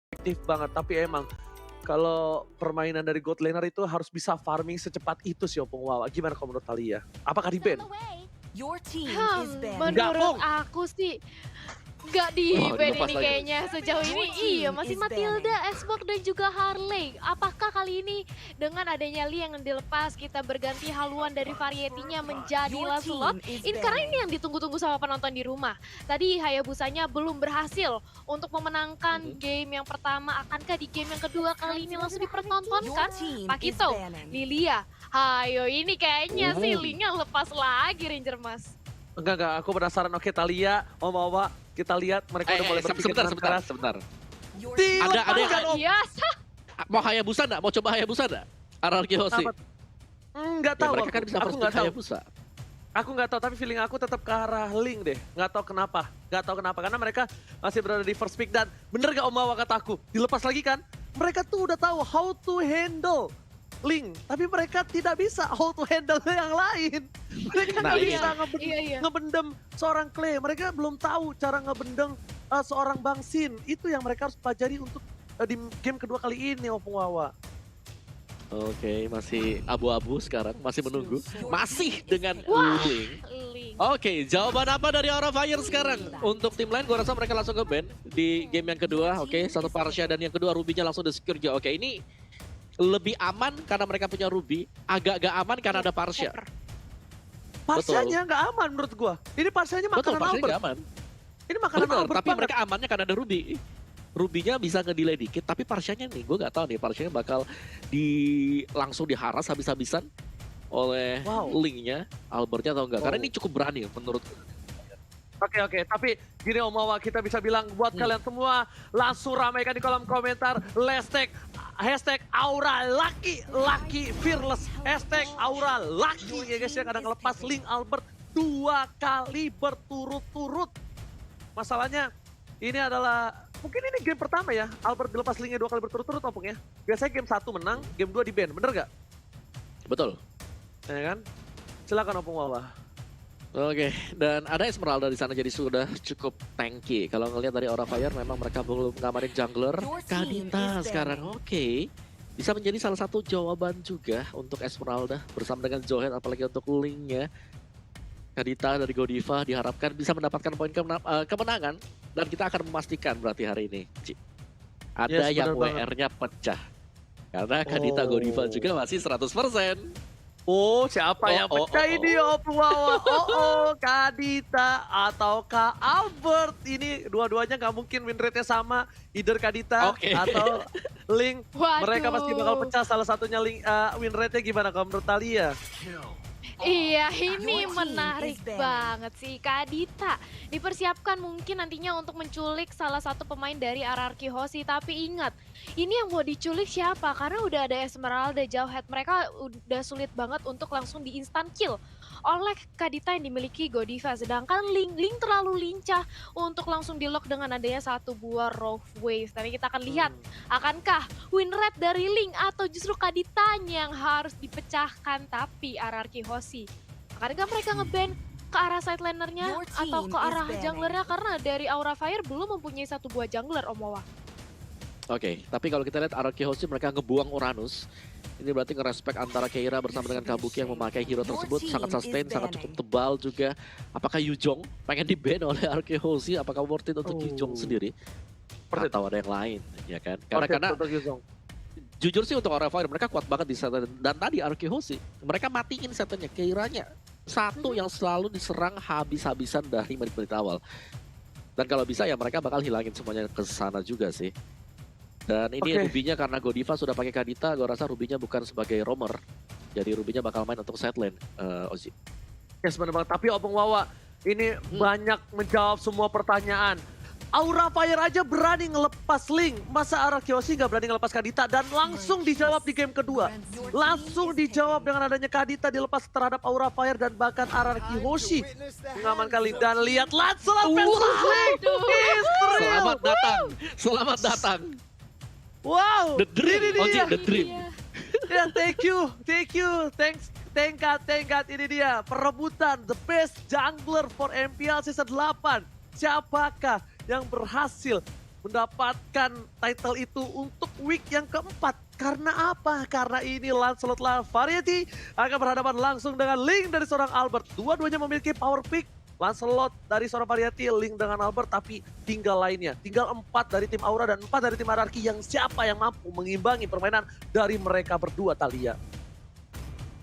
Efektif banget, tapi emang kalau permainan dari God Laner itu harus bisa farming secepat itu sih Opung Wawa. Gimana kalau menurut Thalia? Apakah di-ban? Enggak, Menurut Pung. aku sih nggak Oh, di-ban dilepas ini lagi. kayaknya sejauh ini. Iya, masih Matilda, Xbox dan juga Harley. Apakah kali ini dengan adanya Lee yang dilepas kita berganti haluan dari varietinya menjadi Lancelot? Ini karena ini yang ditunggu-tunggu sama penonton di rumah. Tadi Hayabusanya belum berhasil untuk memenangkan game yang pertama. Akankah di game yang kedua kali ini langsung dipertontonkan? Pakito, Lilia, hayo ini kayaknya sih Lee-nya lepas lagi Ranger Mas. Enggak, aku penasaran. Oke, Thalia, Om Wawa, kita lihat mereka udah mulai berpikir dengan keras. sebentar. Dilepaskan, Ada yang- Om. Biasa. Mau Hayabusa enggak? Mau coba Hayabusa enggak? RRQ Hoshi. Apa? Enggak Ya, tahu. mereka kan bisa aku first nggak pick tahu. Hayabusa. Aku nggak tahu, tapi feeling aku tetap ke arah Link deh. Nggak tahu kenapa. Karena mereka masih berada di first pick. Dan bener gak Om Wawa kataku? Dilepas lagi kan? Mereka tuh udah tahu how to handle Link. Tapi mereka tidak bisa how to handle yang lain. Mereka Nah, nggak iya. bisa Iya. ngebendem seorang Clay. Mereka belum tahu cara ngebendeng seorang Bang Sin. Itu yang mereka harus pelajari untuk di game kedua kali ini, Opung Wawa. Oke, masih abu-abu sekarang, masih menunggu. Masih dengan Wah. Link. Link. Oke, jawaban apa dari Aura Fire sekarang? Untuk tim lain, gue rasa mereka langsung ke ban di game yang kedua. Oke, satu Parsha dan yang kedua Ruby-nya langsung di-secure juga. Oke, ini lebih aman karena mereka punya Ruby. Agak gak aman karena ada Parsha. Parsanya nggak aman menurut gua. Ini parsanya Betul, makanan Parsha Albert. gak aman. Ini makanan Bener, Albert tapi banget. mereka amannya karena ada Ruby. Ruby-nya bisa nge-delay dikit, tapi Parsha-nya nih, gue gak tahu nih, Parsha-nya bakal langsung diharas habis-habisan oleh Wow. Link-nya, Albert-nya atau enggak. Karena Oh. ini cukup berani menurut. Oke, tapi gini Om Wawa, kita bisa bilang buat kalian semua, langsung ramaikan di kolom komentar, hashtag Aura Lucky Fearless, hashtag Aura Lucky ya guys ya, kadang ngelepas Link Albert 2 kali berturut-turut. Masalahnya ini adalah, mungkin ini game pertama ya, Albert dilepas Linknya 2 kali berturut-turut Opung ya. Biasanya game 1 menang, game 2 di-ban, bener gak? Betul. Ya kan? Silakan Opung Wawa. Oke, dan ada Esmeralda di sana jadi sudah cukup tanky. Kalau ngelihat dari Aura Fire memang mereka belum ngamarin jungler. Kadita sekarang oke. Bisa menjadi salah satu jawaban juga untuk Esmeralda bersama dengan Zohed, apalagi untuk Link-nya. Kadita dari Godiva diharapkan bisa mendapatkan poin kemenangan dan kita akan memastikan berarti hari ini. Ada Yes, yang benar banget. WR-nya pecah. Karena Kadita Oh. Godiva juga masih 100%. Oh, siapa yang pecah ini Opung Wawa? Kadita atau Kak Albert. Ini dua-duanya nggak mungkin win rate-nya sama. Either Kadita Oke. atau Link. Waduh. Mereka pasti bakal pecah. Salah satunya Link, win rate-nya gimana kalau menurut Thalia? Iya, ini menarik banget sih Kadita. Dipersiapkan mungkin nantinya untuk menculik salah satu pemain dari RRQ Hoshi. Tapi ingat, ini yang mau diculik siapa? Karena udah ada Esmeralda, Zohed. Mereka udah sulit banget untuk langsung di instant kill oleh Kadita yang dimiliki Godiva. Sedangkan Link terlalu lincah untuk langsung di-lock dengan adanya satu buah Rough Wave. Tapi kita akan lihat, akankah win rate dari Link atau justru Kaditanya yang harus dipecahkan? Tapi RRQ Hoshi, akankah mereka nge-ban ke arah side lanernya atau ke arah junglernya? Karena dari Aura Fire belum mempunyai satu buah jungler, Om Wawa. Oke, tapi kalau kita lihat RRQ Hoshi mereka ngebuang Uranus. Ini berarti ngerespek antara Keira bersama dengan Kabuki yang memakai hero tersebut. Sangat sustain, sangat cukup tebal juga. Apakah Yujong pengen di-ban oleh RRQ Hoshi? Apakah worth it untuk Yujong sendiri? Atau ada yang lain, ya kan? Karena jujur sih untuk Aura Fire mereka kuat banget di set. Dan tadi RRQ Hoshi, mereka matiin setnya Keiranya. Satu yang selalu diserang habis-habisan dari menit-menit awal. Dan kalau bisa ya mereka bakal hilangin semuanya ke sana juga sih. Dan ini Ruby-nya karena Godiva sudah pakai Kadita, gue rasa Ruby-nya bukan sebagai roamer. Jadi Ruby-nya bakal main untuk side lane, Ozzy. Yes, bener banget. Tapi Opung Wawa, ini banyak menjawab semua pertanyaan. Aura Fire aja berani ngelepas Link. Masa RRQ Hoshi nggak berani ngelepas Kadita? Dan langsung dijawab di game kedua. Langsung dijawab dengan adanya Kadita dilepas terhadap Aura Fire dan bahkan RRQ Hoshi mengamankan Link. Dan lihat Lancelot versus Link. Selamat datang, selamat datang. Wow, The dream, ini Ozzy, dia. the dream. Ya, thank you. Thank God, ini dia. Perebutan the best jungler for MPL season 8. Siapakah yang berhasil mendapatkan title itu untuk week yang keempat. Karena apa? Karena ini Lancelot La Variety akan berhadapan langsung dengan Link dari seorang Albert. Dua-duanya memiliki power pick. Lancelot dari seorang Variety, Link dengan Albert, tapi tinggal lainnya. Tinggal 4 dari tim Aura dan 4 dari tim Hierarchy yang siapa yang mampu mengimbangi permainan dari mereka berdua, Thalia.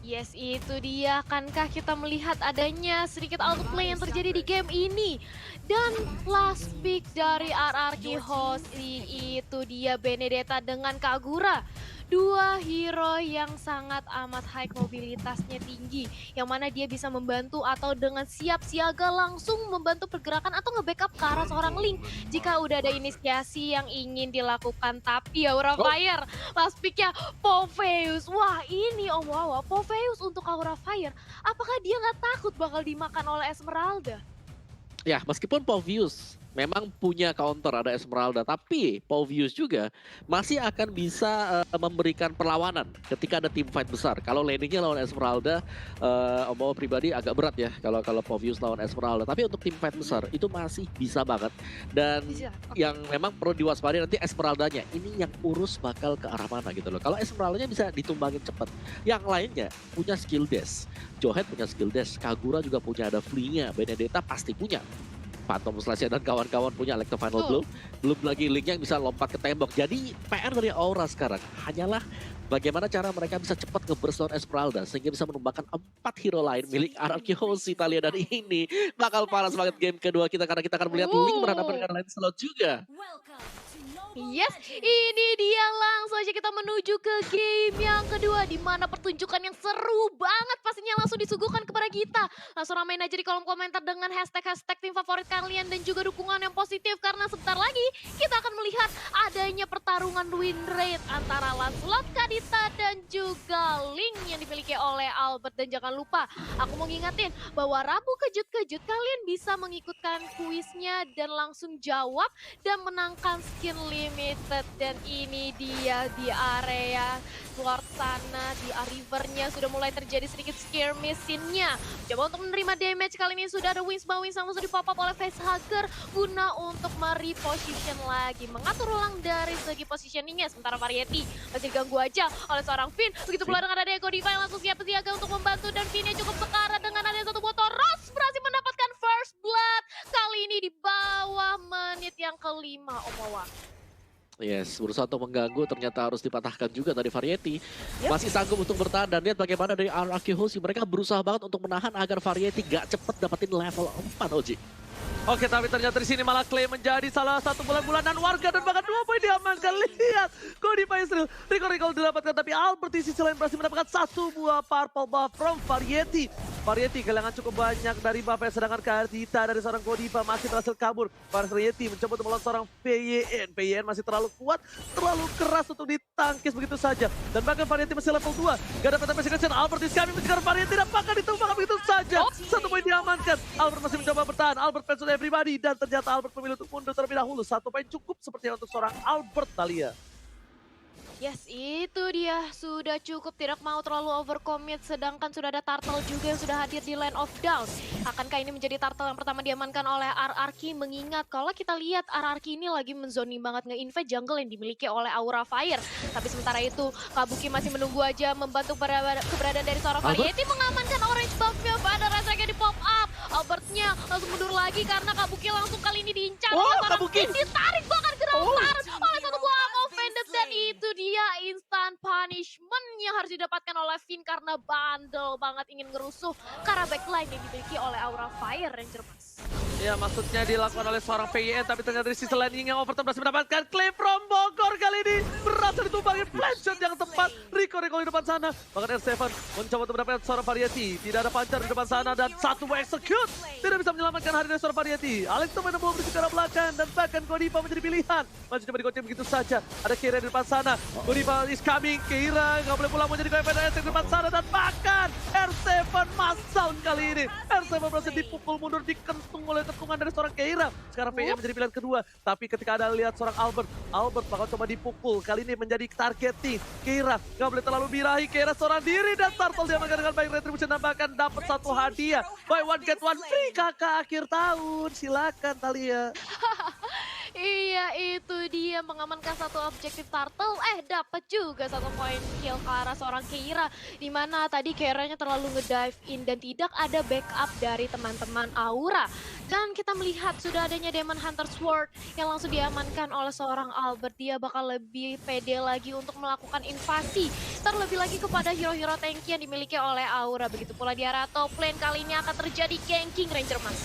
Yes, itu dia. Akankah kita melihat adanya sedikit outplay yang terjadi di game ini? Dan last pick dari RRQ Hoshi itu dia Benedetta dengan Kagura. Dua hero yang sangat amat high mobilitasnya tinggi. Yang mana dia bisa membantu atau dengan siap siaga langsung membantu pergerakan atau nge-backup ke arah seorang Link. Jika udah ada inisiasi yang ingin dilakukan. Tapi Aura Fire, last picknya Popheus. Wah ini Om Wawa, Popheus untuk Aura Fire. Apakah dia nggak takut bakal dimakan oleh Esmeralda? Ya, meskipun Popheus memang punya counter, ada Esmeralda, tapi Popheus juga masih akan bisa memberikan perlawanan ketika ada tim fight besar. Kalau landingnya lawan Esmeralda, Om pribadi agak berat ya kalau Popheus lawan Esmeralda. Tapi untuk tim fight besar itu masih bisa banget. Dan yang memang perlu diwaspadai nanti Esmeraldanya. Ini yang urus bakal ke arah mana gitu loh. Kalau Esmeraldanya bisa ditumbangin cepat, yang lainnya punya skill dash. Johet punya skill dash, Kagura juga punya, ada flee-nya, Benedetta pasti punya. Phantom Slash dan kawan-kawan punya Electro Final Blow. Belum lagi Link yang bisa lompat ke tembok. Jadi PR dari Aura sekarang hanyalah bagaimana cara mereka bisa cepat nge-burst lawan Esmeralda sehingga bisa menumbangkan 4 hero lain milik RRQ Hoshi, Thalia. Dan ini bakal panas banget game kedua kita karena kita akan melihat Link berhadapan dengan Lancelot juga. Yes, ini dia langsung aja kita menuju ke game yang kedua di mana pertunjukan yang seru banget pastinya langsung disuguhkan kepada kita. Langsung ramein aja di kolom komentar dengan hashtag tim favorit kalian dan juga dukungan yang positif karena sebentar lagi kita akan melihat adanya pertarungan win rate antara Lancelot, Kadita dan juga Link yang dimiliki oleh Albert. Dan jangan lupa, aku mau ngingetin bahwa Rabu kejut-kejut kalian bisa mengikutkan kuisnya dan langsung jawab dan menangkan skin limited. Dan ini dia di area luar sana, di rivernya sudah mulai terjadi sedikit skirmishing-nya. Coba untuk menerima damage kali ini sudah ada Winspan langsung di pop up oleh Facehugger guna untuk mereposition lagi, mengatur ulang dari segi positioningnya. Sementara Variety masih diganggu aja oleh seorang Finn. Begitu pula dengan ada Eko Diva yang langsung siap siaga untuk membantu dan Finn-nya cukup sekarat dengan ada satu motor. Ross berhasil mendapatkan first blood kali ini di bawah menit yang kelima, Omawa. Yes, berusaha untuk mengganggu, ternyata harus dipatahkan juga dari Variety. Masih sanggup untuk bertahan dan lihat bagaimana dari RRQ Hoshi. Mereka berusaha banget untuk menahan agar Variety gak cepet dapetin level 4, Oji. Oke, tapi ternyata di sini malah Clay menjadi salah satu bulan-bulanan warga dan bahkan 2 poin diamankan. Lihat, Godiva Israel, recall didapatkan, tapi Albert di sisi lain berhasil mendapatkan 1 buah purple buff from Variety. Variety kehilangan cukup banyak dari buff, sedangkan Kadita dari seorang Godiva masih berhasil kabur. Variety mencoba untuk melawan seorang PYN. PYN masih terlalu kuat, terlalu keras untuk ditangkis begitu saja. Dan bahkan Variety masih level 2. Gak dapat appreciation, Albert is coming mengejar Variety dan bahkan ditumbangkan begitu saja. 1 poin diamankan. Albert masih mencoba bertahan. Albert fans everybody dan ternyata Albert memilih untuk mundur terlebih dahulu. 1 poin cukup sepertinya untuk seorang Albert, Thalia. Yes, itu dia. Sudah cukup, tidak mau terlalu overcommit. Sedangkan sudah ada Turtle juga yang sudah hadir di Land of Down. Akankah ini menjadi Turtle yang pertama diamankan oleh RRQ? Mengingat kalau kita lihat RRQ ini lagi menzoni banget nge-invade jungle yang dimiliki oleh Aura Fire. Tapi sementara itu Kabuki masih menunggu aja membantu keberadaan dari seorang Variety mengamankan orange buff-nya. Pada rasanya di pop up. Albertnya langsung mundur lagi karena Kabuki langsung kali ini diincar. Kabuki ditarik bahkan gerak oleh satu buah offended. Dan itu dia instant punishment yang harus didapatkan oleh Finn karena bandel banget ingin ngerusuh ke arah backline yang dimiliki oleh Aura Fire Ranger Mas. Ya, maksudnya dilakukan oleh seorang PYN, tapi ternyata di sisi landing yang overtime berhasil mendapatkan claim from Bogor kali ini. Berhasil ditumbangin flash shot yang tepat. Rico di depan sana. Bahkan R7 mencoba untuk mendapatkan seorang Variety. Tidak ada pancar di depan sana dan 1 execute. Tidak bisa menyelamatkan hari dari seorang Variety. Alex Tomaino belum bersih ke arah belakang dan bahkan Godiva menjadi pilihan. Masih coba digoceng begitu saja. Ada Keira di depan sana. Godiva is coming. Keira nggak boleh pulang menjadi KFNS di depan sana dan bahkan R7 masal kali ini. R7 berhasil dipukul mundur, dikentung oleh ketungan dari seorang Keira. Sekarang PM menjadi pilihan kedua. Tapi ketika ada lihat seorang Albert bakal coba dipukul. Kali ini menjadi targeting. Keira nggak boleh terlalu birahi. Keira seorang diri dan Turtle diamankan dengan baik. Retribution dan bahkan dapat 1 hadiah. Buy one get one free kakak akhir tahun. Silakan Thalia. Iya, itu dia mengamankan satu objektif turtle, dapat juga satu poin kill ke arah seorang Keira. Di mana tadi Keiranya terlalu nge-dive in dan tidak ada backup dari teman-teman Aura. Dan kita melihat sudah adanya Demon Hunter Sword yang langsung diamankan oleh seorang Albert. Dia bakal lebih pede lagi untuk melakukan invasi. Terlebih lagi kepada hero-hero tanky yang dimiliki oleh Aura. Begitu pula di arah top lane kali ini akan terjadi ganking Ranger Mas.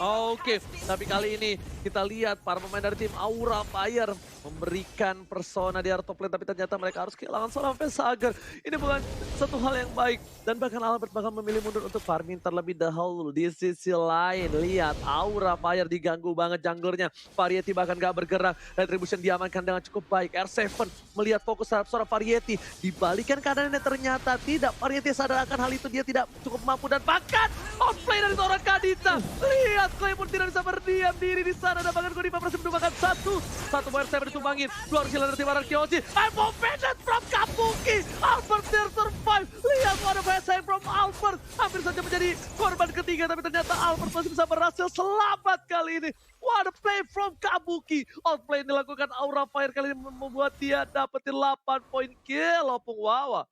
Oke, tapi kali ini kita lihat para pemain dari tim Aura Fire memberikan persona di area top lane, tapi ternyata mereka harus kehilangan seorang Vesager. Ini bukan satu hal yang baik, dan bahkan Albert bakal memilih mundur untuk farming terlebih dahulu. Di sisi lain, lihat Aura Fire diganggu banget junglernya. Variety bahkan gak bergerak, Retribution diamankan dengan cukup baik. R7 melihat fokus terhadap seorang Variety, dibalikan keadaannya ternyata tidak. Variety sadar akan hal itu, dia tidak cukup mampu, dan bahkan outplay dari seorang Kadita. Lihat, Clay pun tidak bisa berdiam diri di sana, dan bahkan Godiva berhasil menumbangkan satu power saya ditumbangin. Dua harus hilang dari tim Ararkiochi. I'm offended from Kabuki. Albert there survive. Lihat, what a best save from Albert. Hampir saja menjadi korban ketiga, tapi ternyata Albert masih bisa berhasil selamat kali ini. What a play from Kabuki. Outplay yang dilakukan Aura Fire kali ini membuat dia dapetin 8 poin kill. Opung Wawa.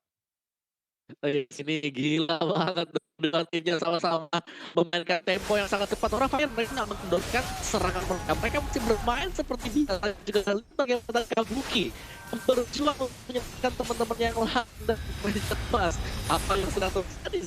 Ini gila banget. Dua timnya sama-sama memainkan tempo yang sangat cepat. Orang Fire mereka nggak mengendorkan serangan mereka. Mereka masih bermain seperti biasa. Juga bagaimana Kabuki berjuang untuk menyelamatkan teman-teman yang lain dan mereka cemas. Apa yang sedang terjadi?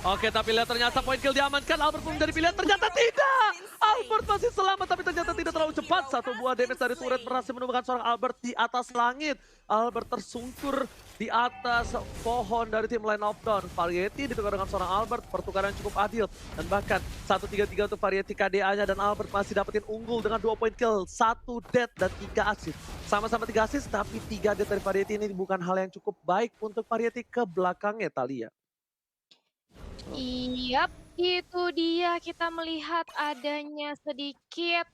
Oke, tapi lihat ternyata poin kill diamankan. Albert pun menjadi pilihan, ternyata tidak. Albert masih selamat, tapi ternyata tidak terlalu cepat. Satu buah damage dari turret berhasil menemukan seorang Albert di atas langit. Albert tersungkur di atas pohon dari tim Line of Dawn. Variety ditukar dengan seorang Albert, pertukaran yang cukup adil. Dan bahkan 1-3-3 untuk Variety KDA-nya, dan Albert masih dapetin unggul dengan 2 poin kill. 1 death dan 3 assist. Sama-sama 3 assist, tapi 3 death dari Variety ini bukan hal yang cukup baik untuk Variety ke belakangnya, Thalia. Iyap, itu dia kita melihat adanya sedikit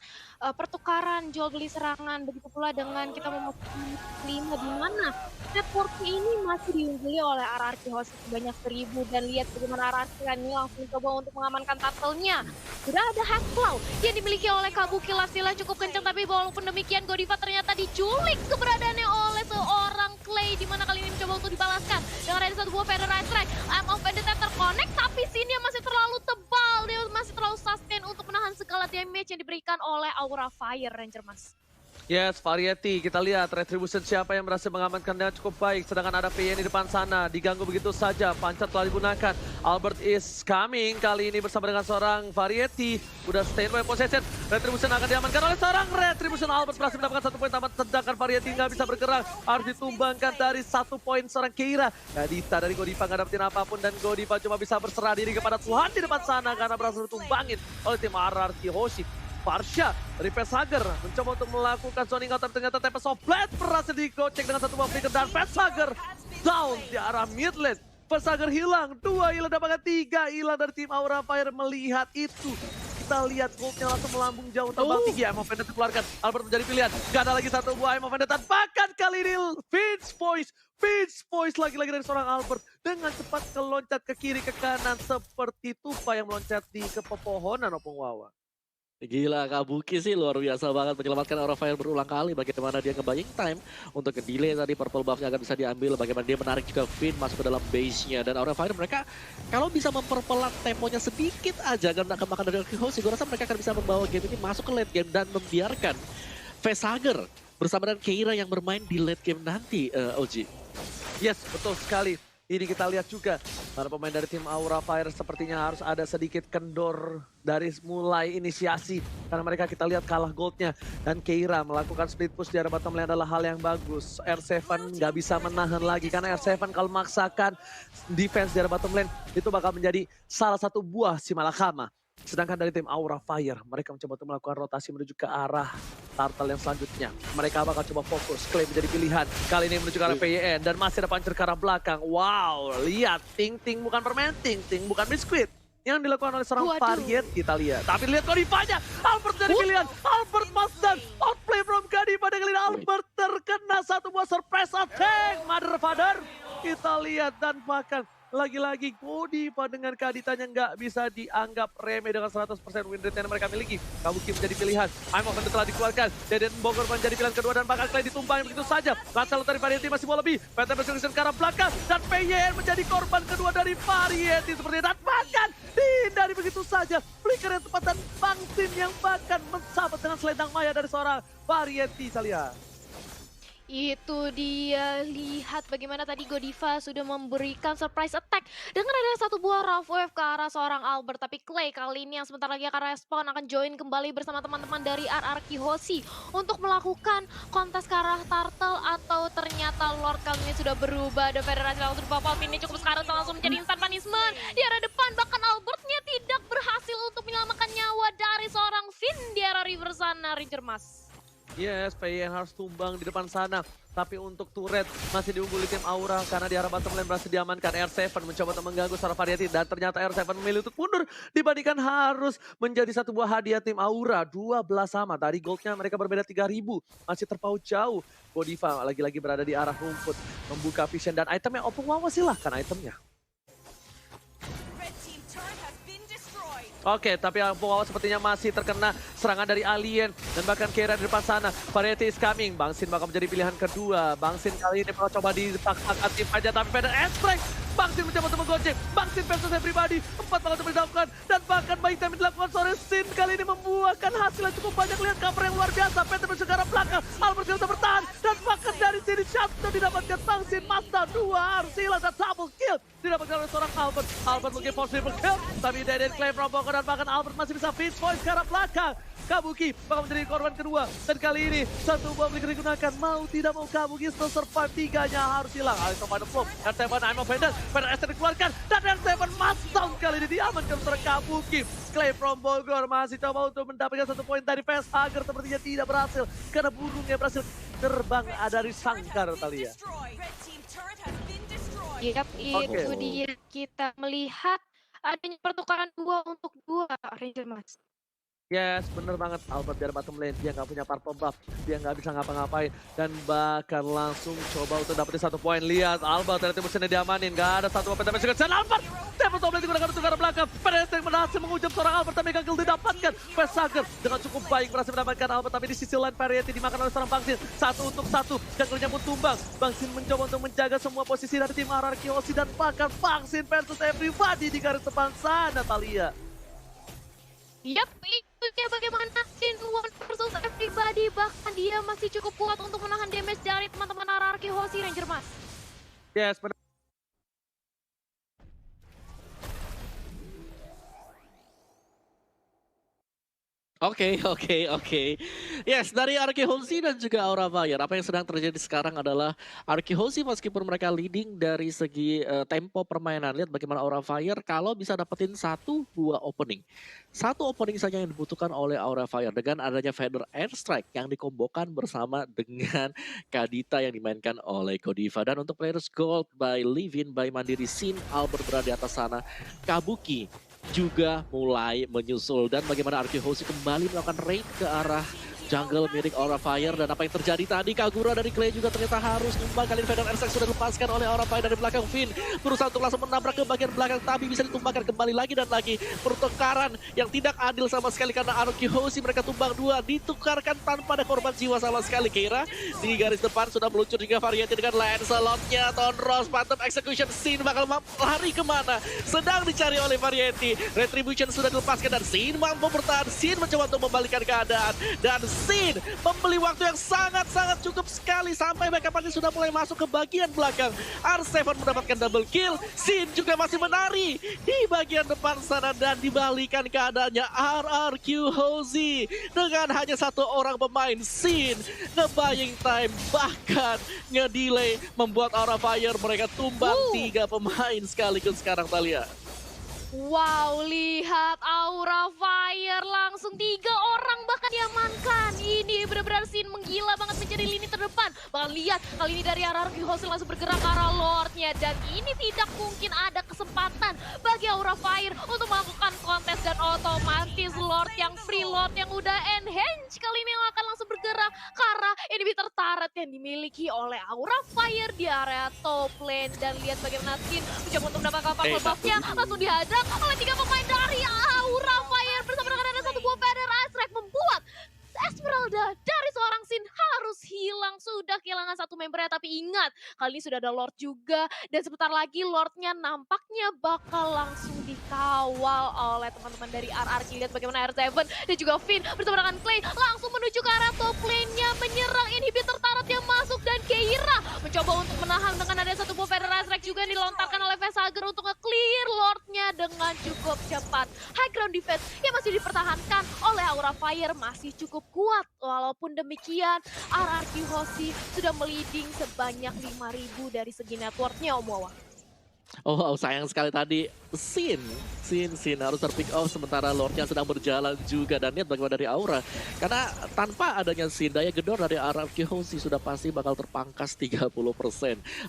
pertukaran jual beli serangan. Begitu pula dengan kita memasuki 5 di mana network ini masih diungguli oleh RRQ Host sebanyak 1000, dan lihat bagaimana RRQ ini langsung coba untuk mengamankan turtle-nya. Sudah ada Hackplow yang dimiliki oleh Kabuki, Lasila cukup kencang, tapi walaupun demikian Godiva ternyata diculik keberadaannya oleh seorang Clay, di mana kali ini mencoba untuk dibalaskan dengan ada satu buah Feather Strike. I'm offended terconnect, tapi sini masih terlalu tebal, dia masih terlalu sustain untuk menahan segala damage yang diberikan oleh Aura Fire Ranger Mas. Yes, Variety. Kita lihat Retribution siapa yang berhasil mengamankan dengan cukup baik. Sedangkan ada PN di depan sana. Diganggu begitu saja. Pancat telah digunakan. Albert is coming. Kali ini bersama dengan seorang Variety. Udah standby possession. Retribution akan diamankan oleh seorang Retribution. Albert berhasil mendapatkan 1 poin tamat. Sedangkan Variety nggak bisa bergerak. Harus ditumbangkan dari 1 poin seorang Keira. Kadita dari Godiva nggak dapetin apapun. Dan Godiva cuma bisa berserah diri kepada Tuhan di depan sana. Karena berhasil ditumbangin oleh tim RRQ Hoshi. Farsha dari Vesager mencoba untuk melakukan zoning out, tapi ternyata Tempest of Blade berhasil digocek dengan satu buah flicker, dan Vesager down di arah mid lane. Vesager hilang, 2 hilang, dan bahkan 3 hilang dari tim Aura Fire. Melihat itu, kita lihat goldnya langsung melambung jauh terbang tinggi. I'm offended dikeluarkan, Albert menjadi pilihan. Gak ada lagi satu buah I'm offended, dan bahkan kali ini Finch Voice lagi-lagi dari seorang Albert dengan cepat keloncat ke kiri ke kanan seperti tupai yang meloncat di kepepohonan. Opung Wawa. Gila, Kabuki sih luar biasa banget menyelamatkan Aura Fire berulang kali. Bagaimana dia nge-buying time untuk nge-delay tadi purple buff-nya akan bisa diambil. Bagaimana dia menarik juga Finn masuk ke dalam base-nya. Dan Aura Fire mereka kalau bisa memperpelan temponya sedikit aja agar nggak kemakan dari Hoshi, gue rasa mereka akan bisa membawa game ini masuk ke late game dan membiarkan Vesager bersama dengan Keira yang bermain di late game nanti, OG. Yes, betul sekali. Ini kita lihat juga, para pemain dari tim Aura Fire sepertinya harus ada sedikit kendor dari mulai inisiasi. Karena mereka kita lihat kalah goldnya. Dan Keira melakukan split push di arah bottom lane adalah hal yang bagus. R7 nggak bisa menahan lagi. Karena R7 kalau memaksakan defense di arah bottom lane, itu bakal menjadi salah satu buah si Malakama. Sedangkan dari tim Aura Fire, mereka mencoba untuk melakukan rotasi menuju ke arah turtle yang selanjutnya. Mereka bakal coba fokus, Clay menjadi pilihan. Kali ini menuju ke arah PYN, dan masih ada puncher ke arah belakang. Wow, lihat, Ting bukan permen, Ting bukan biskuit. Yang dilakukan oleh seorang Variety kita lihat. Tapi lihat Godivanya, Albert jadi pilihan. Albert Masdan, outplay from Godiva. Dengan kali ini Albert terkena satu buah surprise attack, Mother Father. Kita lihat dan bahkan lagi-lagi Godiva dengan Kaditanya nggak bisa dianggap remeh dengan 100% win rate yang mereka miliki. Kabuki menjadi pilihan. I'm Offender telah dikeluarkan. Deden Bogor menjadi pilihan kedua dan bakal Clay ditumpahin begitu saja. Lancelot dari Variety masih mau lebih. PT Persecution ke arah belakang. Dan PYN menjadi korban kedua dari Variety seperti itu. Dan bahkan dihindari begitu saja. Flicker yang tepat dan Bangsin yang bahkan mensabat dengan selendang maya dari seorang Variety Salia. Itu dia, lihat bagaimana tadi Godiva sudah memberikan surprise attack dengan ada satu buah rough wave ke arah seorang Albert. Tapi Clay kali ini yang sebentar lagi akan respon, akan join kembali bersama teman-teman dari RRQ Hoshi untuk melakukan kontes ke arah Turtle, atau ternyata Lord kali ini sudah berubah. The Federasi langsung dibawa ini cukup sekarang langsung menjadi instant punishment di arah depan. Bahkan Albertnya tidak berhasil untuk menyelamatkan nyawa dari seorang Finn di arah river sana, Ranger Mas. Yes, PYN harus tumbang di depan sana. Tapi untuk turret masih diungguli tim Aura karena di arah bottom lane berhasil diamankan. R7 mencoba untuk mengganggu seorang Variety dan ternyata R7 memilih untuk mundur dibandingkan harus menjadi satu buah hadiah tim Aura. 12 sama, tadi goldnya mereka berbeda 3.000. Masih terpaut jauh. Godiva lagi-lagi berada di arah rumput. Membuka vision dan itemnya Opung Wawa, silahkan itemnya. Oke, tapi Opung Wawa sepertinya masih terkena serangan dari alien dan bahkan Keira di depan sana. Variety is coming. Bangsin bakal menjadi pilihan kedua. Bangsin kali ini bakal coba dipaksakan tim aja, tapi Vader S-Strike. Bangsin mencoba untuk menggojek. Bangsin versus everybody. 4 bakal coba dilakukan dan bahkan baik time dilakukan sore Sin kali ini membuahkan hasil yang cukup banyak. Lihat cover yang luar biasa. Peter bersegarah belakang. Albert bisa bertahan dan bahkan dari sini shot sudah didapatkan Bangsin. Masta 2 harus hilang dan double kill didapatkan oleh seorang Albert. Albert mungkin possible kill, tapi Deden claim Rombongan dan bahkan Albert masih bisa finish voice ke arah belakang. Kabuki bakal menjadi korban kedua dan kali ini satu bom digunakan, mau tidak mau Kabuki still survive, tiganya harus hilang. Alex on the floor, R7 I'm offended, Vader S dikeluarkan dan R7 down kali ini diamankan oleh Kabuki. Clay from Bogor masih coba untuk mendapatkan 1 poin dari PS Hager, sepertinya tidak berhasil karena burungnya berhasil terbang dari sangkar Talia. Yap, itu dia, kita melihat adanya pertukaran 2 untuk 2 Ranger Mas. Yes, bener banget. Albert dari bottom lane, dia nggak punya purple buff, dia nggak bisa ngapa-ngapain dan bahkan langsung coba untuk dapetin 1 poin. Lihat Albert ternyata mesinnya diamanin, nggak ada satu apa tapi dan Albert dapat top lane digunakan untuk ke arah belakang. Pedes yang berhasil menghujam seorang Albert tapi gagal didapatkan. Pesager dengan cukup baik berhasil mendapatkan Albert, tapi di sisi lain Variety dimakan oleh seorang Bangsin. 1 untuk 1, junglernya pun tumbang. Bangsin mencoba untuk menjaga semua posisi dari tim RRQ Hoshi dan bahkan Bangsin versus everybody di garis depan sana Talia. Yap, itu dia bagaimana Sin One versus everybody. Bahkan dia masih cukup kuat untuk menahan damage dari teman-teman RRQ Hoshi, Ranger Mas. Yes, benar. Oke. Yes, dari RRQ Hoshi dan juga Aura Fire, apa yang sedang terjadi sekarang adalah RRQ Hoshi meskipun mereka leading dari segi tempo permainan. Lihat bagaimana Aura Fire kalau bisa dapetin 1-2 opening. 1 opening saja yang dibutuhkan oleh Aura Fire dengan adanya Vader Airstrike yang dikombokan bersama dengan Kadita yang dimainkan oleh Godiva. Dan untuk players gold by Livin, by Mandiri Sin, Albert berada di atas sana. Kabuki juga mulai menyusul dan bagaimana RRQ Hoshi kembali melakukan raid ke arah jungle milik Aura Fire. Dan apa yang terjadi tadi, Kagura dari Clay juga ternyata harus tumbang. Kali ini Vader Airstrike sudah dilepaskan oleh Aura Fire dari belakang. Finn berusaha untuk langsung menabrak ke bagian belakang, tapi bisa ditumbangkan kembali lagi dan lagi. Pertukaran yang tidak adil sama sekali karena RRQ Hoshi mereka tumbang 2, ditukarkan tanpa ada korban jiwa sama sekali. Keira di garis depan sudah meluncur hingga Variety dengan Lancelotnya. Tonros, Phantom Execution, Sin bakal lari kemana? Sedang dicari oleh Variety. Retribution sudah dilepaskan dan Sin mampu bertahan. Sin mencoba untuk membalikkan keadaan dan Sin membeli waktu yang sangat-sangat cukup sekali sampai mereka pasti sudah mulai masuk ke bagian belakang. R7 mendapatkan double kill. Sin juga masih menari di bagian depan sana dan dibalikan keadaannya RRQ Hoshi dengan hanya 1 orang pemain. Sin nge-buying time bahkan nge-delay membuat Aura Fire mereka tumbang 3 pemain sekaligus sekarang Talia. Wow, lihat Aura Fire langsung 3 orang bahkan diamankan. Ini benar-benar Sin menggila banget menjadi lini terdepan depan. Bahkan lihat kali ini dari RRQ Hostel langsung bergerak ke arah Lordnya. Dan ini tidak mungkin ada kesempatan bagi Aura Fire untuk melakukan kontes. Dan otomatis Lord yang free, Lord yang udah enhance kali ini akan langsung bergerak ke arah inhibitor turret yang dimiliki oleh Aura Fire di area top lane. Dan lihat bagaimana Sin mencoba untuk mendapatkan purple buff-nya, langsung dihadang oleh 3 pemain dari Aura Fire bersama dengan ada satu buah Feather Ice Strike membuat Esmeralda dari seorang Sin harus hilang. Sudah kehilangan satu membernya, tapi ingat kali ini sudah ada Lord juga. Dan sebentar lagi Lordnya nampaknya bakal langsung dikawal oleh teman-teman dari RRQ. Lihat bagaimana R7 dan juga Finn bersama dengan Clay langsung menuju ke arah top lane-nya, menyerang inhibitor turret yang masuk. Dan Keira mencoba untuk menahan dengan ada satu buah Feather Ice Strike juga yang dilontarkan oleh Vesager untuk nge-clear Lordnya dengan cukup cepat. High ground defense yang masih dipertahankan oleh Aura Fire masih cukup kuat. Walaupun demikian, RRQ Hoshi sudah meliding sebanyak 5.000 dari segi networknya, Om Wawa. Oh, wow, sayang sekali tadi Sin harus terpick off sementara Lordnya sedang berjalan juga. Dan lihat bagaimana dari Aura. Karena tanpa adanya Sin, daya gedor dari RRQ Hoshi sudah pasti bakal terpangkas 30%.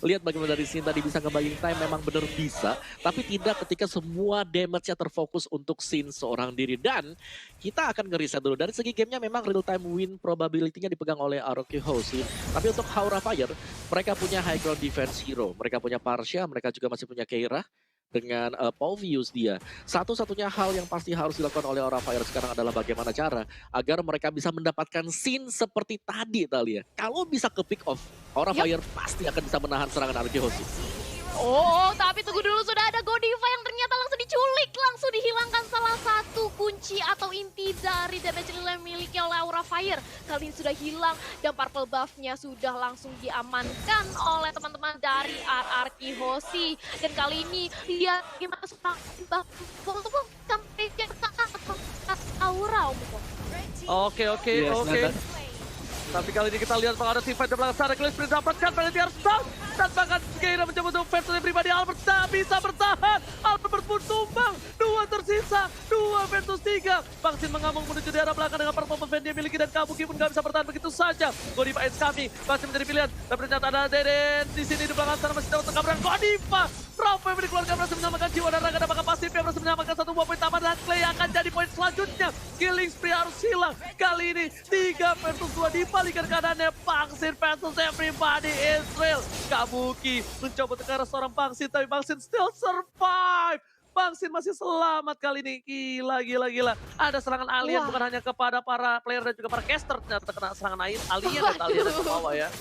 Lihat bagaimana dari Sin tadi bisa nge-buying time, memang benar bisa. Tapi tidak ketika semua damage-nya terfokus untuk Sin seorang diri. Dan kita akan ngeriset dulu. Dari segi gamenya memang real time win probability-nya dipegang oleh RRQ Hoshi. Tapi untuk Aura Fire, mereka punya high ground defense hero. Mereka punya Parsha, mereka juga masih punya Keira dengan Pauvius dia. Satu-satunya hal yang pasti harus dilakukan oleh Aura Fire sekarang adalah bagaimana cara agar mereka bisa mendapatkan Sin seperti tadi Thalia. Kalau bisa ke pick off, Aura Fire pasti akan bisa menahan serangan RRQ Hoshi. Oh, tapi tunggu dulu, sudah ada Godiva yang ternyata langsung diculik, langsung dihilangkan salah satu kunci atau inti dari damage yang dimiliki oleh Aura Fire. Kali ini sudah hilang dan purple buff-nya sudah langsung diamankan oleh teman-teman dari RRQ Hoshi. Dan kali ini lihat gimana seorang untuk sampai Aura, Om. Oke. Tapi kali ini kita lihat ada team fight di belakang sana. Kalian sudah dapatkan penalty harus down. Dan bahkan Keira mencoba untuk versus pribadi. Albert tak bisa bertahan. Albert pun tumbang. 2 tersisa. 2 versus 3. Bangsin mengamuk menuju daerah belakang dengan purple buff yang dia miliki. Dan Kabuki pun gak bisa bertahan begitu saja. Godiva is coming. Masih menjadi pilihan. Dan ternyata ada Deden di sini di belakang sana. Masih dapat tengah Godiva. Rafa yang dikeluarkan berhasil menyelamatkan jiwa dan raga. Dan bahkan pasif yang berhasil menyelamatkan satu buah poin tambahan. Dan Clay akan jadi poin selanjutnya. Killing spree harus hilang. Kali ini 3 versus 2 dibalikan keadaannya. Bangsin versus everybody Israel. Kabuki mencoba tekan seorang Bangsin. Tapi Bangsin still survive. Bangsin masih selamat kali ini. Gila. Ada serangan alien bukan hanya kepada para player dan juga para caster. Ternyata kena serangan alien dan ke bawah ya.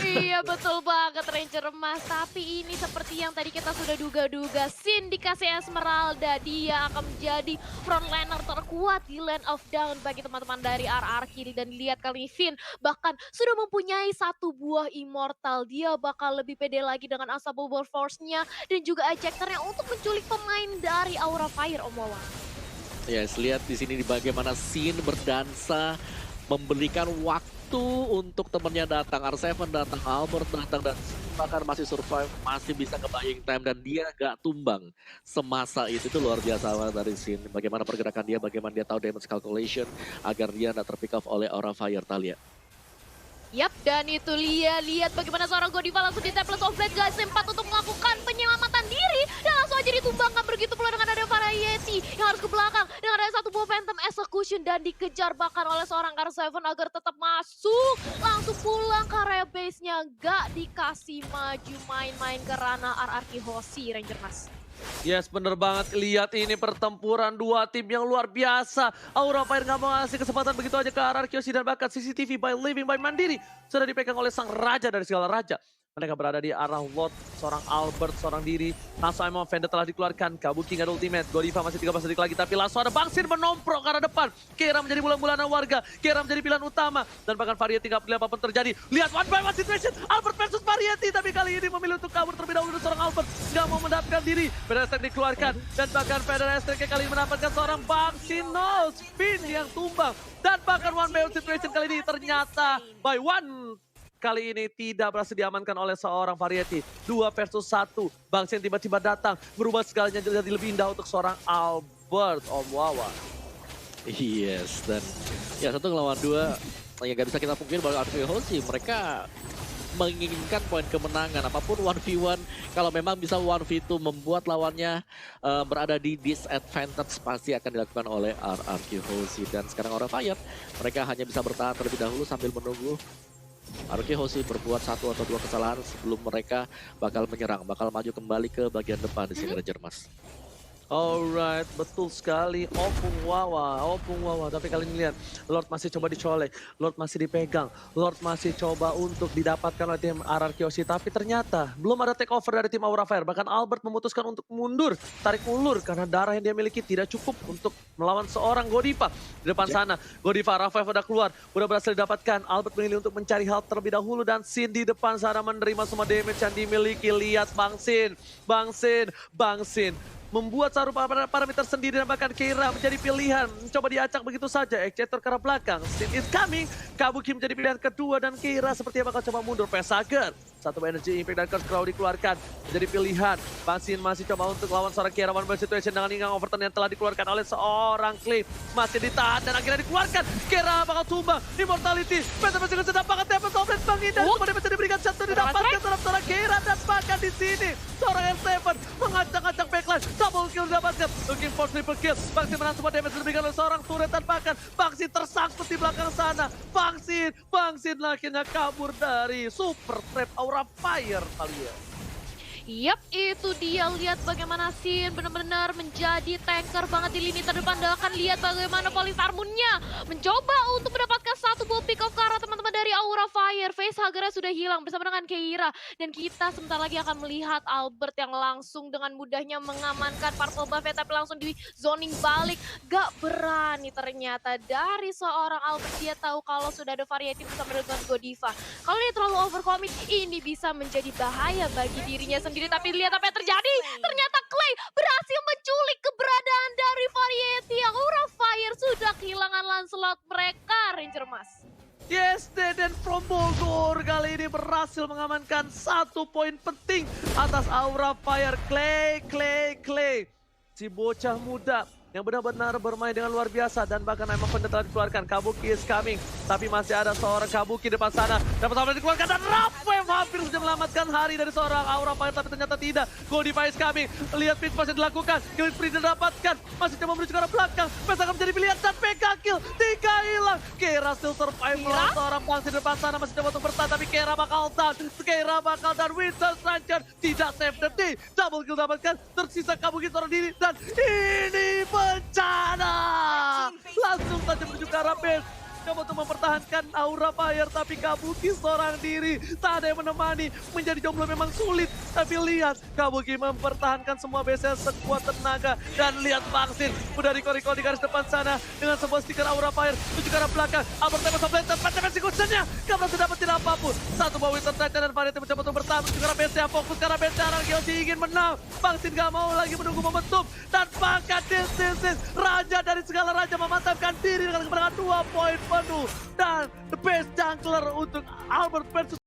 Iya betul banget Ranger Emas. Tapi ini seperti yang tadi kita sudah duga-duga. Sin dikasih Esmeralda. Dia akan menjadi frontliner terkuat di Land of Dawn bagi teman-teman dari RRQ. Dan lihat kali ini Finn bahkan sudah mempunyai satu buah Immortal. Dia bakal lebih pede lagi dengan Unstoppable Force-nya. Dan juga ejectornya untuk menculik pemain dari Aura Fire, Om Wawa. Yes, lihat di sini bagaimana Sin berdansa memberikan waktu untuk temennya datang. R7 datang, Albert datang, dan bahkan masih survive, masih bisa nge-buying time, dan dia gak tumbang semasa itu luar biasa banget dari Sin. Bagaimana pergerakan dia, bagaimana dia tahu damage calculation agar dia gak terpick off oleh Aura Fire, Thalia. Yap, dan itu lihat bagaimana seorang Godiva langsung di Temples of Blade guys, sempat untuk melakukan penyelamatan diri dan langsung aja ditumbangkan. Begitu pula dengan ada Variety yang harus ke belakang dengan ada satu buah Phantom Execution dan dikejar bahkan oleh seorang R7 agar tetap masuk. Langsung pulang ke area base-nya, gak dikasih maju main-main ke ranah RRQ Hoshi, Ranger Mas. Yes, bener banget. Lihat ini pertempuran dua tim yang luar biasa. Aura Fire nggak mau ngasih kesempatan begitu aja ke RRQ Hoshi, dan bahkan CCTV by Living by Mandiri sudah dipegang oleh sang raja dari segala raja. Mereka berada di arah Lord, seorang Albert, seorang diri. Langsung emang Vendor telah dikeluarkan. Kabuki nggak ada ultimate. Godiva masih 13 detik lagi. Tapi langsung ada Bangsin menomprok ke arah depan. Keira menjadi bulan-bulanan warga. Keira menjadi pilihan utama. Dan bahkan Variety nggak peduli apapun terjadi. Lihat one by one situation. Albert versus Variety. Tapi kali ini memilih untuk kabur terlebih dahulu. Seorang Albert nggak mau mendapatkan diri. Feather Strike dikeluarkan. Dan bahkan Feather Strike kali ini mendapatkan seorang Bangsin no spin yang tumbang. Dan bahkan one by one situation kali ini ternyata by one. Kali ini tidak berhasil diamankan oleh seorang Variety. 2 versus 1. Bangsin tiba-tiba datang. Merubah segalanya jadi lebih indah untuk seorang Albert, Om Wawa. Yes, dan ya 1 ngelawan 2. yang gak bisa kita pungkiri bahwa RRQ Hoshi mereka menginginkan poin kemenangan apapun 1v1 kalau memang bisa 1v2 membuat lawannya berada di disadvantage pasti akan dilakukan oleh RRQ Hoshi. Dan sekarang Aura Fire mereka hanya bisa bertahan terlebih dahulu sambil menunggu RRQ Hoshi berbuat 1 atau 2 kesalahan sebelum mereka bakal menyerang, bakal maju kembali ke bagian depan di sini Ranger Mas. Alright, betul sekali. Opung Wawa. Tapi kalian lihat, Lord masih coba dicolek, Lord masih dipegang, Lord masih coba untuk didapatkan oleh tim RRQ Hoshi. Tapi ternyata belum ada take over dari tim Aura Fire. Bahkan Albert memutuskan untuk mundur, tarik ulur karena darah yang dia miliki tidak cukup untuk melawan seorang Godiva. Di depan sana, Godiva, Rafael udah keluar, udah berhasil didapatkan. Albert memilih untuk mencari help terlebih dahulu dan Sin di depan sana menerima semua damage yang dimiliki. Lihat Bang Sin. Membuat satu parameter sendiri dan bahkan Keira menjadi pilihan. Mencoba diacak begitu saja. Exchanger ke arah belakang. Sin is coming. Kabuki menjadi pilihan kedua dan Keira sepertinya bakal coba mundur. Pesager. Satu energy impact dan curse crowd dikeluarkan. Menjadi pilihan. Bang Sin masih coba untuk lawan seorang Keira one situation dengan ingang overturn yang telah dikeluarkan oleh seorang Cliff. Masih ditahan dan akhirnya dikeluarkan. Keira bakal tumbang. Immortality. Masih sedang banget damage offense Bang Ida. Kemudian masih diberikan satu didapatkan terhadap seorang Keira dan bahkan di sini seorang R7 mengacak-acak backline. Double kill didapatkan. Looking for triple kill. Bang Sin menang semua damage diberikan oleh seorang turret dan bahkan Bang Sin tersangkut di belakang sana. Bang Sin akhirnya kabur dari super trap Aura Fire kalian. Yap, itu dia. Lihat bagaimana Sin benar-benar menjadi tanker banget di lini terdepan. Dan akan lihat bagaimana Polisarmunnya mencoba untuk mendapatkan satu buah pick off ke arah teman-teman dari Aura Fire. Facehugger sudah hilang bersama dengan Keira. Dan kita sebentar lagi akan melihat Albert yang langsung dengan mudahnya mengamankan partial buff tapi langsung di zoning balik. Gak berani ternyata dari seorang Albert. Dia tahu kalau sudah ada variety bersama dengan Godiva. Kalau dia terlalu overcommit, ini bisa menjadi bahaya bagi dirinya sendiri. Tapi lihat apa yang terjadi. Ternyata Clay berhasil menculik keberadaan dari variety yang Aura Fire sudah kehilangan Lancelot mereka, Ranger Mas. Yes, Deden from Bogor kali ini berhasil mengamankan 1 poin penting atas Aura Fire. Clay. Si bocah muda yang benar-benar bermain dengan luar biasa dan bahkan memang telah dikeluarkan. Kabuki is coming, tapi masih ada seorang Kabuki depan sana. Dapat sampai dikeluarkan dan Rafael hampir saja melamatkan hari dari seorang Aura Fire, tapi ternyata tidak. Godiva is coming, lihat pit pass yang dilakukan, kill spree didapatkan, masih coba menuju ke arah belakang. Pesa akan menjadi pilihan dan PK kill, 3 hilang. Keira still survive melawan seorang Bang Sin depan sana, masih coba untuk bertahan, tapi Keira bakal down. Winston Stranger tidak save the day, double kill dapatkan, tersisa Kabuki seorang diri dan ini bencana. Langsung saja menuju ke arah base. Coba untuk mempertahankan Aura Fire, tapi Kabuki seorang diri. Tak ada yang menemani, menjadi jomblo memang sulit. Tapi lihat, Kabuki mempertahankan semua base sekuat tenaga. Dan lihat Bang Sin, udah recall di garis depan sana. Dengan sebuah stiker Aura Fire, menuju ke arah belakang. Albert Tebas Blender, macam executionnya. Gak berhasil dapetin apapun. Satu bawah Winston Stranger dan Variety mencoba untuk bertahan. Menuju ke arah base, fokus ke arah base. RRQ Hoshi ingin menang. Bang Sin gak mau lagi menunggu momentum. Dan bahkan this raja dari segala raja memantapkan diri dengan kemenangan 2 poin penuh. Dan the best jungler untuk Albert versus